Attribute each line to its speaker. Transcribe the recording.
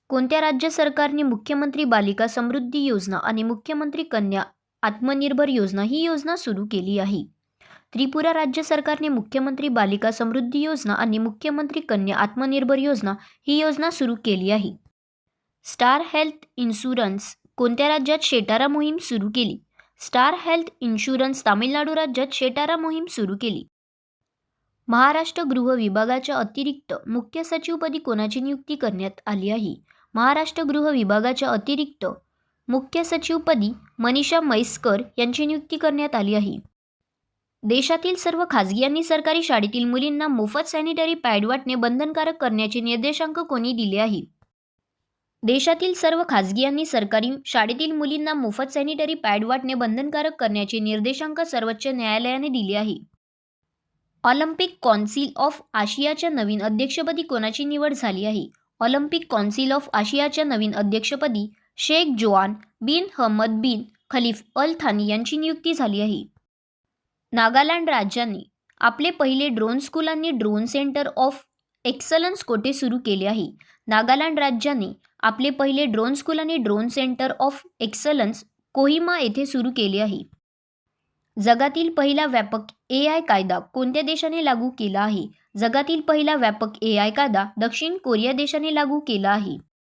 Speaker 1: कोणत्या राज्य सरकारने मुख्यमंत्री बालिका समृद्धी योजना आणि मुख्यमंत्री कन्या आत्मनिर्भर योजना ही योजना सुरू केली आहे? त्रिपुरा राज्य सरकारने मुख्यमंत्री बालिका समृद्धी योजना आणि मुख्यमंत्री कन्या आत्मनिर्भर योजना ही योजना सुरू केली आहे. स्टार हेल्थ इन्शुरन्स कोणत्या राज्यात शेटारा मोहीम सुरू केली? स्टार हेल्थ इन्शुरन्स तामिळनाडू राज्यात शेटारा मोहीम सुरू केली. महाराष्ट्र गृह विभागाच्या अतिरिक्त मुख्य सचिवपदी कोणाची नियुक्ती करण्यात आली आहे? महाराष्ट्र गृह विभागाच्या अतिरिक्त मुख्य सचिवपदी मनीषा म्हैसकर यांची नियुक्ती करण्यात आली आहे. देशातील सर्व खाजगी आणि सरकारी शाळेतील मुलींना मोफत सॅनिटरी पॅड वाटणे बंधनकारक करण्याचे निर्देशांक कोणी दिले आहेत? देशातील सर्व खाजगी आणि सरकारी शाळेतील मुलींना मोफत सॅनिटरी पॅड वाटणे बंधनकारक करण्याचे निर्देशांक सर्वोच्च न्यायालयाने दिले आहे. ऑलिम्पिक कौन्सिल ऑफ आशियाच्या नवीन अध्यक्षपदी कोणाची निवड झाली आहे? ऑलिम्पिक कौन्सिल ऑफ आशियाच्या नवीन अध्यक्षपदी शेख जोआन बिन हमद बिन खलीफ अल थानी यांची नियुक्ती झाली आहे. नागालँड राज्याने आपले पहिले ड्रोन स्कूल आणि ड्रोन सेंटर ऑफ एक्सलन्स कोठे सुरू केले आहे? नागालँड राज्याने आपले पहिले ड्रोन स्कूल आणि drone centre of excellence Kohima येथे सुरू केले आहे. जगातील पहिला व्यापक AI कायदा कोणत्या देशाने लागू केला आहे? जगातील पहिला व्यापक AI कायदा दक्षिण कोरिया देशाने लागू केला आहे.